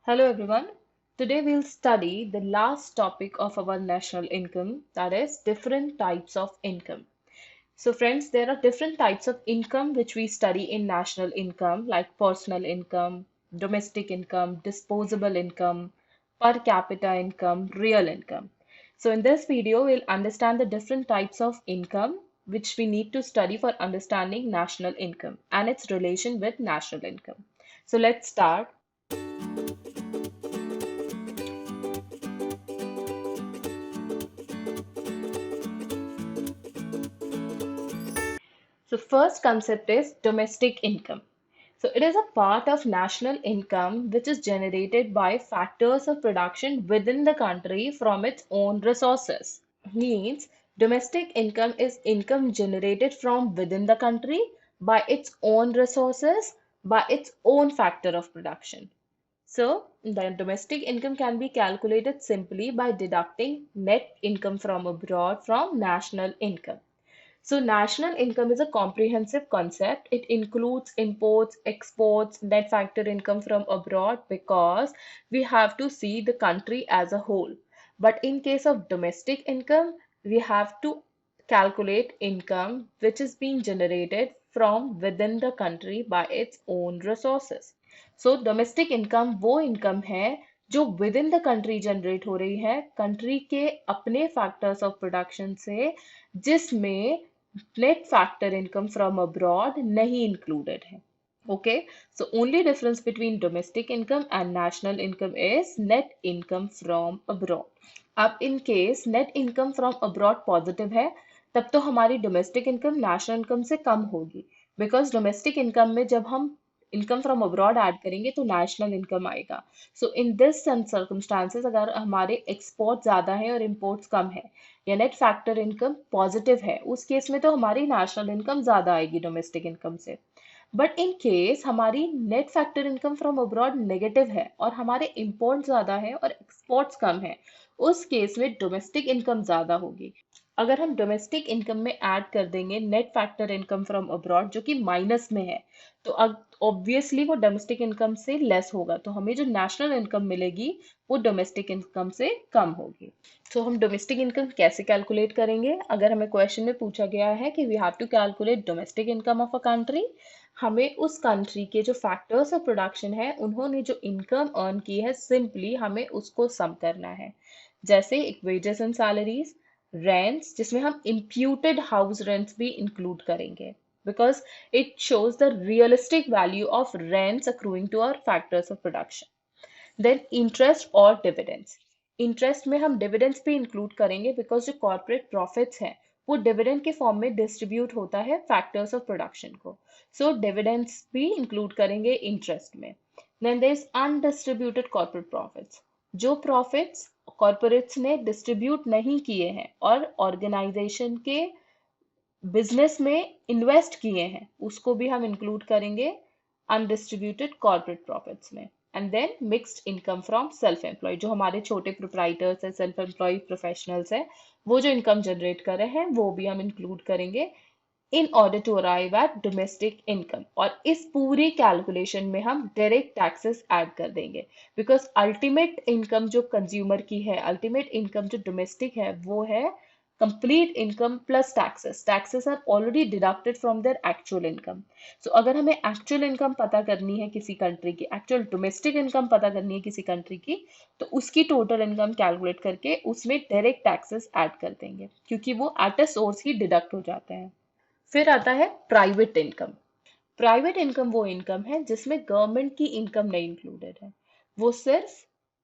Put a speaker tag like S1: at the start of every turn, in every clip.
S1: Hello everyone. Today we'll study the last topic of our national income, that is different types of income. So friends, there are different types of income which we study in national income like personal income, domestic income, disposable income, per capita income, real income. So in this video, we'll understand the different types of income which we need to study for understanding national income and its relation with national income. So let's start. So first concept is domestic income. So it is a part of national income which is generated by factors of production within the country from its own resources. Means domestic income is income generated from within the country by its own resources, by its own factor of production. So the domestic income can be calculated simply by deducting net income from abroad from national income. So, national income is a comprehensive concept. It includes imports, exports, net factor income from abroad because we have to see the country as a whole. But in case of domestic income, we have to calculate income which is being generated from within the country by its own resources. So, domestic income वो income है जो within the country generate हो रही है country के अपने factors of production से जिसमें net factor income from abroad नहीं included है. Okay, so only difference between domestic income and national income is net income from abroad. अब in case net income from abroad positive है तब तो हमारी domestic income national income से कम होगी because domestic income में जब हम इनकम फ्रॉम अब्रॉड ऐड करेंगे तो नेशनल इनकम आएगा. सो इन दिस सर्कमस्टांसेस अगर हमारे एक्सपोर्ट ज़्यादा है और इम्पोर्ट्स कम है या नेट फैक्टर इनकम पॉजिटिव है उस केस में तो हमारी नेशनल इनकम ज़्यादा आएगी डोमेस्टिक इनकम से. बट इन केस हमारी net factor income from abroad negative है और हमारे इम्पोर्ट ज़्यादा है और एक्सपोर्ट्स कम है उस केस में डोमेस्टिक इनकम ज़्यादा होगी. अगर हम डोमेस्टिक इनकम में ऐड कर देंगे net factor income from abroad जो कि माइनस में है तो ऑब्वियसली वो डोमेस्टिक इनकम से लेस होगा तो हमें जो नेशनल इनकम मिलेगी वो डोमेस्टिक इनकम से कम होगी. तो हम डोमेस्टिक इनकम कैसे कैलकुलेट करेंगे अगर हमें क्वेश्चन में पूछा गया है कि we have to calculate domestic income of a country. हमें उस कंट्री के जो फैक्टर्स ऑफ प्रोडक्शन है उन्होंने जो इनकम अर्न की है सिंपली हमें उसको सम करना है. जैसे वेजेस एंड सैलरीज, रेंट्स जिसमें हम इम्प्यूटेड हाउस रेंट्स भी इंक्लूड करेंगे because it shows the realistic value of rents accruing to our factors of production. Then interest और dividends. Interest में हम dividends भी include करेंगे because जो corporate profits हैं वो dividend के form में distribute होता है factors of production को. So dividends भी include करेंगे interest में. Then there is undistributed corporate profits. जो profits corporates ने distribute नहीं किए हैं और organization के बिजनेस में इन्वेस्ट किए हैं उसको भी हम इंक्लूड करेंगे अनडिस्ट्रीब्यूटेड कॉर्पोरेट प्रॉफिट्स में. And then mixed income from self employ जो हमारे छोटे प्रोप्राइटर्स हैं सेल्फ एम्प्लॉय प्रोफेशनल्स हैं वो जो इनकम जनरेट कर रहे हैं वो भी हम इंक्लूड करेंगे in order to arrive at domestic income. और इस पूरी कैलकुलेशन में हम डायरेक्ट टैक्सेस ऐड कर देंगे बिकॉज अल्टीमेट इनकम जो कंज्यूमर की है अल्टीमेट इनकम जो डोमेस्टिक है वो है complete income plus taxes. Taxes are already deducted from their actual income. So अगर हमें actual income पता करनी है किसी country की, actual domestic income पता करनी है किसी country की, तो उसकी total income calculate करके उसमें direct taxes add कर देंगे क्योंकि वो at a source he deduct हो जाते हैं. फिर आता है private income. प्राइवेट इनकम वो इनकम है जिसमें गवर्नमेंट की इनकम नहीं इंक्लूडेड है. वो सिर्फ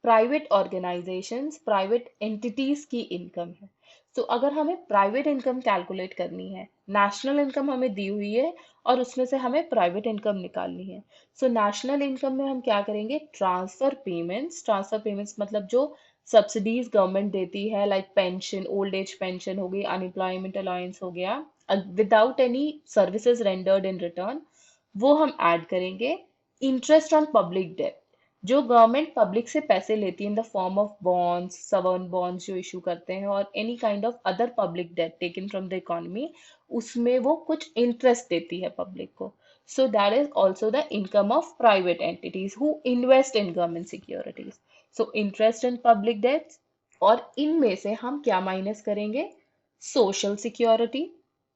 S1: प्राइवेट ऑर्गेनाइजेशंस प्राइवेट एंटिटीज की इनकम है. तो अगर हमें प्राइवेट इनकम कैलकुलेट करनी है नेशनल इनकम हमें दी हुई है और उसमें से हमें प्राइवेट इनकम निकालनी है. सो नेशनल इनकम में हम क्या करेंगे ट्रांसफर पेमेंट्स मतलब जो सब्सिडीज गवर्नमेंट देती है like pension old age pension हो गई अनएम्प्लॉयमेंट अलाउंस हो गया without any services rendered in return वो हम ऐड करेंगे. इंटरेस्ट ऑन पब्लिक डेट जो गवर्नमेंट पब्लिक से पैसे लेती है in the form of bonds sovereign bonds जो इशू करते हैं और any kind of other public debt taken from the economy उसमें वो कुछ इंटरेस्ट देती है पब्लिक को. So that is also the income of private entities who invest in government securities. So interest in public debts, और इनमें से हम क्या माइनस करेंगे? Social security,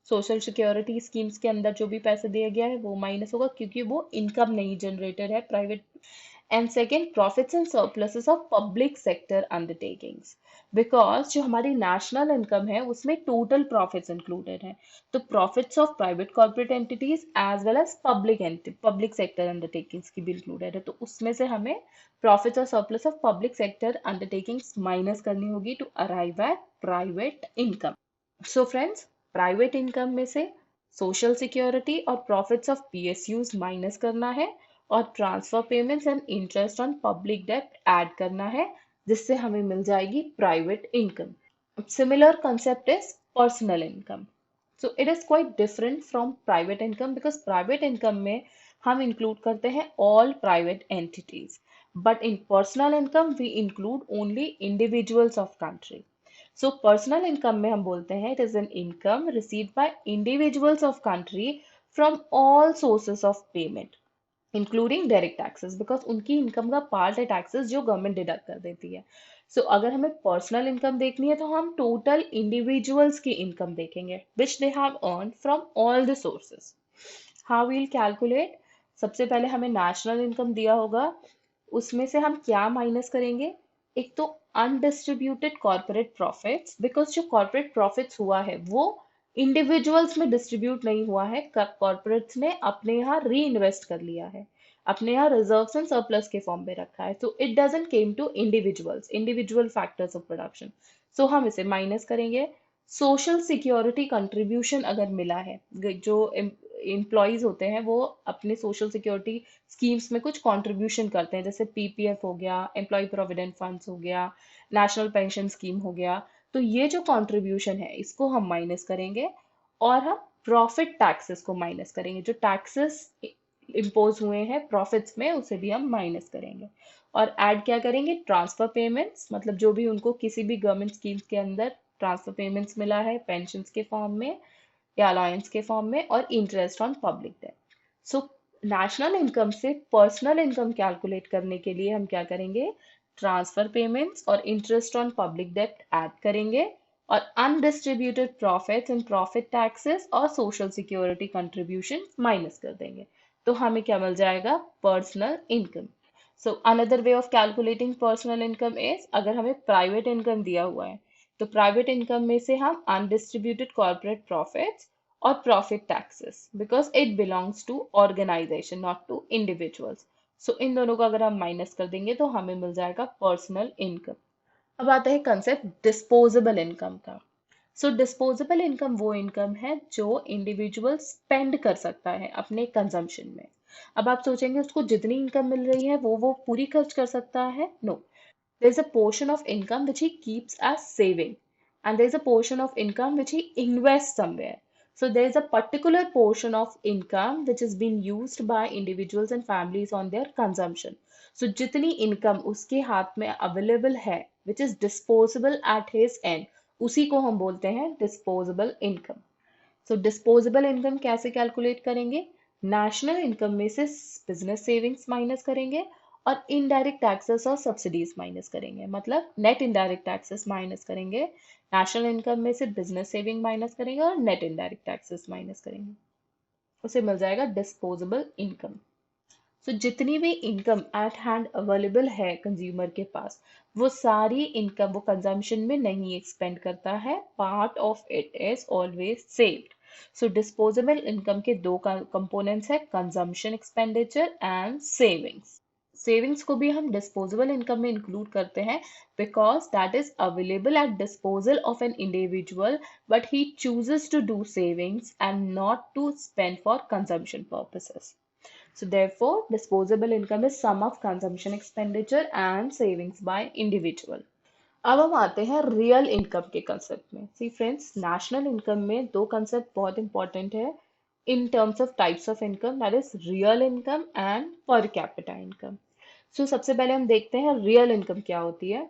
S1: social security schemes के अंदर जो भी पैसे दिया गया है वो माइनस होगा क्योंकि वो इनकम नहीं जनरेटेड है private. And second, profits and surpluses of public sector undertakings, because जो हमारी नेशनल इनकम है उसमें टोटल प्रॉफिट्स इंक्लूडेड हैं, तो profits of private corporate entities as well as public sector undertakings की भी इंक्लूडेड है, तो उसमें से हमें प्रॉफिट्स और surplus of public sector undertakings minus करनी होगी to arrive at private income. So friends, private income में से सोशल सिक्योरिटी और प्रॉफिट्स ऑफ पीएसयूज माइनस करना है और transfer payments and interest on public debt add करना है, जिससे हमें मिल जाएगी private income. Similar concept is personal income. So it is quite different from private income because private income में हम include करते हैं all private entities, but in personal income we include only individuals of country. So personal income में हम बोलते हैं it is an income received by individuals of country from all sources of payment, including direct taxes, because उनकी income का part है taxes जो government deduct कर देती है। सो अगर हमें पर्सनल इनकम देखनी है तो हम टोटल इंडिविजुअल्स की इनकम देखेंगे which they have earn from all the sources. How will calculate? सबसे पहले हमें नेशनल इनकम दिया होगा, उसमें से हम क्या माइनस करेंगे? एक तो अनडिस्ट्रीब्यूटेड कॉर्पोरेट प्रॉफिट्स, बिकॉज जो कॉर्पोरेट प्रॉफिट्स हुआ है वो इंडिविजुअल्स में डिस्ट्रीब्यूट नहीं हुआ है, कॉर्पोरेट्स ने अपने यहाँ री इन्वेस्ट कर लिया है, अपने यहाँ रिजर्व्स एंड सरप्लस के फॉर्म में रखा है, so it doesn't came to individuals, individual factors of production, so हम इसे माइनस करेंगे। सोशल सिक्योरिटी कंट्रीब्यूशन अगर मिला है, जो एम्प्लॉयज होते हैं वो अपने सोशल सिक्योरिटी स्कीम्स में कुछ कंट्रीब्यूशन करते हैं, जैसे पीपीएफ हो गया, एम्प्लॉय प्रोविडेंट फंड्स हो गया, नेशनल पेंशन स्कीम हो गया, तो ये जो कंट्रीब्यूशन है इसको हम माइनस करेंगे और हम प्रॉफिट टैक्सेस को माइनस करेंगे, जो टैक्सेस इम्पोज हुए हैं प्रॉफिट्स में उसे भी हम माइनस करेंगे। और ऐड क्या करेंगे? ट्रांसफर पेमेंट्स, मतलब जो भी उनको किसी भी गवर्नमेंट स्कीम्स के अंदर ट्रांसफर पेमेंट्स मिला है पेंशन के फॉर्म में या अलायंस के फॉर्म में, और interest on public date. So national income से पर्सनल इनकम कैलकुलेट करने के लिए हम क्या करेंगे? ट्रांसफर पेमेंट्स और interest on public debt add करेंगे और undistributed profits and profit taxes और सोशल सिक्योरिटी कंट्रीब्यूशन माइनस कर देंगे, तो हमें क्या मिल जाएगा? Personal income. So another way of calculating personal income is, अगर हमें प्राइवेट इनकम दिया हुआ है तो प्राइवेट इनकम में से हम अनडिस्ट्रीब्यूटेड कॉर्पोरेट प्रॉफिट्स और profit taxes, because it belongs to organisation not to individuals, so इन दोनों को अगर हम माइनस कर देंगे तो हमें मिल जाएगा पर्सनल इनकम। अब आता है कंसेप्ट डिस्पोजेबल इनकम का। सो डिस्पोजेबल इनकम वो इनकम है जो इंडिविजुअल स्पेंड कर सकता है अपने कंजम्पशन में। अब आप सोचेंगे उसको जितनी इनकम मिल रही है वो पूरी खर्च कर सकता है? No, there is a portion of income which he keeps as saving, and there is a portion of income which he invests somewhere. So there is a particular portion of income which is being used by individuals and families on their consumption. So जितनी income उसके हाथ में available है which is disposable at his end, उसी को हम बोलते हैं disposable income. So disposable income कैसे कैलकुलेट करेंगे? नेशनल इनकम में से बिजनेस सेविंग्स माइनस करेंगे और इनडायरेक्ट टैक्सेस और सब्सिडीज माइनस करेंगे, मतलब नेट इनडायरेक्ट टैक्सेस माइनस करेंगे, नेशनल इनकम में से बिजनेस सेविंग माइनस करेंगे और नेट इनडायरेक्ट टैक्सेस माइनस करेंगे, उसे मिल जाएगा डिस्पोजेबल इनकम। सो जितनी भी इनकम एट हैंड अवेलेबल है कंज्यूमर के पास, वो सारी इनकम वो कंजम्पशन में नहीं एक्सपेंड करता है, part of it is always saved. So disposable income के दो कंपोनेंट्स है, consumption expenditure and savings. Savings को भी हम डिस्पोजेबल इनकम में इंक्लूड करते हैं because that is available at disposal of an individual, but he chooses to do savings and not to spend for consumption purposes. So therefore, disposable income is sum of consumption expenditure and savings by individual. अब हम आते हैं real income के concept में। सी friends, national income में दो concept बहुत important है in terms of types of income, that is real income and per capita income. So सबसे पहले हम देखते हैं रियल इनकम क्या होती है।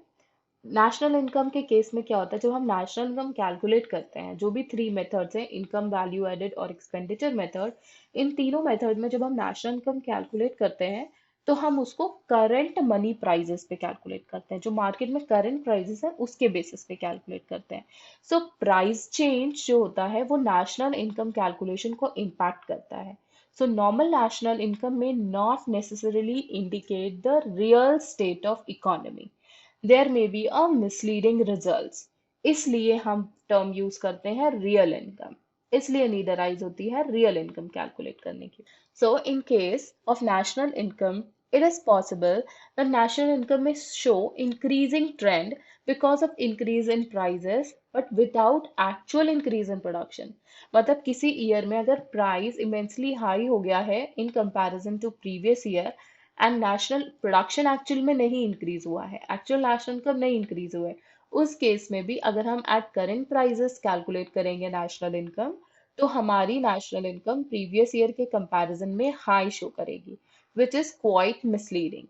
S1: नेशनल इनकम के केस में क्या होता है, जब हम नेशनल इनकम कैलकुलेट करते हैं, जो भी थ्री मेथड्स हैं, इनकम, वैल्यू एडेड और एक्सपेंडिचर मेथड, इन तीनों मेथड में जब हम नेशनल इनकम कैलकुलेट करते हैं तो हम उसको करंट मनी प्राइजेस पे कैलकुलेट करते हैं, जो मार्केट में करंट प्राइजेस है उसके बेसिस पे कैलकुलेट करते हैं। सो प्राइस चेंज जो होता है वो नेशनल इनकम कैलकुलेशन को इम्पैक्ट करता है। सो नॉर्मल नेशनल इनकम में not necessarily indicate the real state of economy, there may be a misleading results, इसलिए हम टर्म यूज करते हैं रियल इनकम, इसलिए नीडराइज होती है रियल इनकम कैलकुलेट करने की। So in case of national income it is possible that national income may show increasing trend because of increase in prices but without actual increase in production। मतलब किसी year में अगर price immensely high हो गया है in comparison to previous year and national production actual में नहीं increase हुआ है, एक्चुअल नेशनल इनकम नहीं इंक्रीज हुआ है, उस केस में भी अगर हम एट करेंट प्राइसेस कैलकुलेट करेंगे नेशनल इनकम, तो हमारी नेशनल इनकम प्रीवियस ईयर के कंपैरिजन में हाई शो करेगी, which is quite misleading।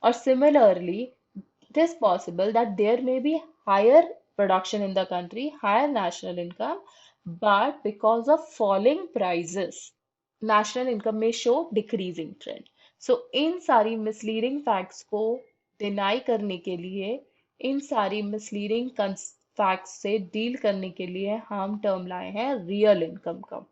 S1: Or similarly, it is possible that there may be higher production in the country, higher national income, but because of falling prices, national income may show decreasing trend। So इन सारी misleading facts को deny करने के लिए, इन सारी misleading facts से deal करने के लिए हम term लाए हैं real income का।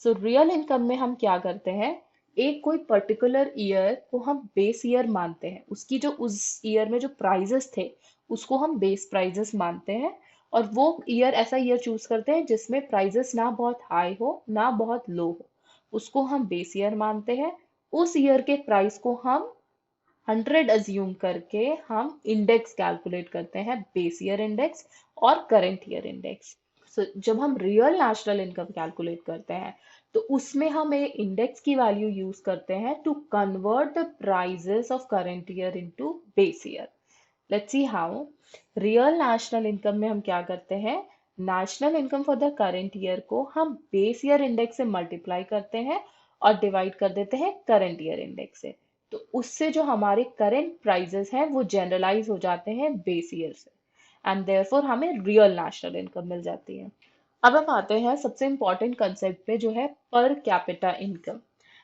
S1: सो रियल इनकम में हम क्या करते हैं, एक कोई पर्टिकुलर ईयर को हम बेस ईयर मानते हैं, उसकी जो उस ईयर में जो प्राइजेस थे उसको हम बेस प्राइजेस मानते हैं, और वो ईयर ऐसा ईयर चूज करते हैं जिसमें प्राइजेस ना बहुत हाई हो ना बहुत लो हो, उसको हम बेस ईयर मानते हैं। उस ईयर के प्राइस को हम 100 अज्यूम करके हम इंडेक्स कैलकुलेट करते हैं, बेस ईयर इंडेक्स और करंट ईयर इंडेक्स। सो जब हम रियल नेशनल इनकम कैलकुलेट करते हैं तो उसमें हम एक इंडेक्स की वैल्यू यूज करते हैं to convert the prices of current year into base year. Let's see how. Real national income में हम क्या करते हैं, national income for the current year को हम बेस ईयर इंडेक्स से मल्टीप्लाई करते हैं और डिवाइड कर देते हैं करंट ईयर इंडेक्स से, तो उससे जो हमारे करंट प्राइजेस हैं वो जनरलाइज हो जाते हैं बेस ईयर से, एंड देयरफॉर हमें रियल नेशनल इनकम मिल जाती है। अब हम आते हैं सबसे इंपॉर्टेंट कंसेप्ट पे, जो है पर कैपिटा इनकम।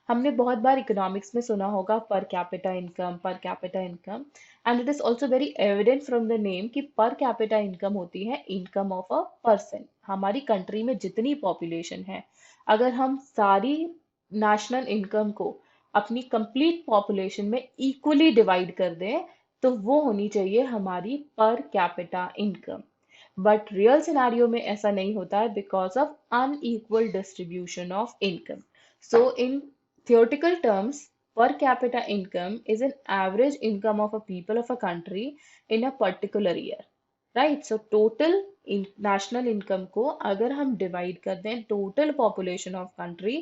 S1: हमने बहुत बार इकोनॉमिक्स में सुना होगा पर कैपिटा इनकम, पर capita income, and it is also very evident from the name कि पर कैपिटा इनकम होती है इनकम ऑफ अ पर्सन। हमारी कंट्री में जितनी पॉपुलेशन है, अगर हम सारी नेशनल इनकम को अपनी कंप्लीट पॉपुलेशन में इक्वली डिवाइड कर दें तो वो होनी चाहिए हमारी पर capita income. But real scenario में ऐसा नहीं होता है because of unequal distribution of income. So in theoretical terms, per capita income is an average income of a people of a country in a particular year, right? So total national income को अगर हम divide कर दें total population of country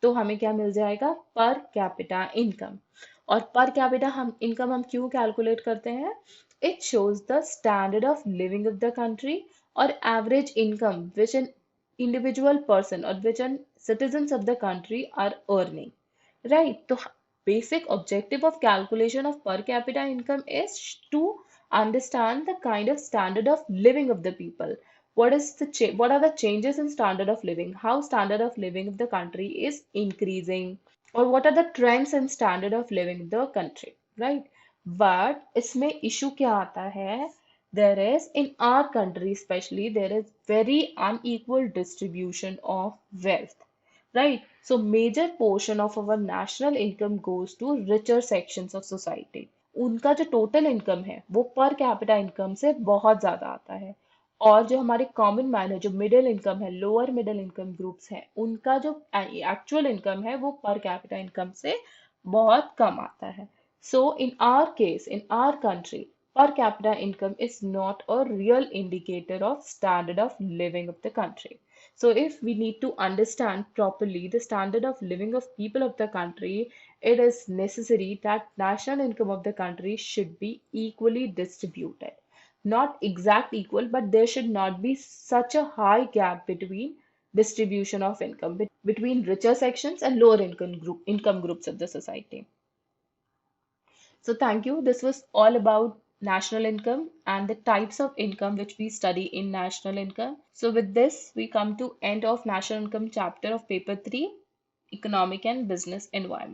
S1: तो हमें क्या मिल जाएगा, per capita income। और per capita हम income हम क्यों calculate करते हैं, it shows the standard of living of the country or average income which an individual person or which an citizens of the country are earning, right? So basic objective of calculation of per capita income is to understand the kind of standard of living of the people. What are the changes in standard of living? How standard of living of the country is increasing, or what are the trends in standard of living of the country, right? But इसमें issue क्या आता है? There is in our country especially there is very unequal distribution of wealth, right? So major portion of our national income goes to richer sections of society। उनका जो total income है वो पर capita income से बहुत ज्यादा आता है, और जो हमारे कॉमन मैन है, जो मिडिल इनकम है, लोअर मिडिल इनकम ग्रुप्स हैं, उनका जो एक्चुअल इनकम है वो पर कैपिटा इनकम से बहुत कम आता है। So in our case, in our country, per capita income is not a real indicator of standard of living of the country। So if we need to understand properly the standard of living of people of the country, it is necessary that national income of the country should be equally distributed, not exact equal, but there should not be such a high gap between distribution of income between richer sections and lower income groups of the society। So thank you, this was all about national income and the types of income which we study in national income. So with this, we come to end of national income chapter of paper 3, economic and business environment.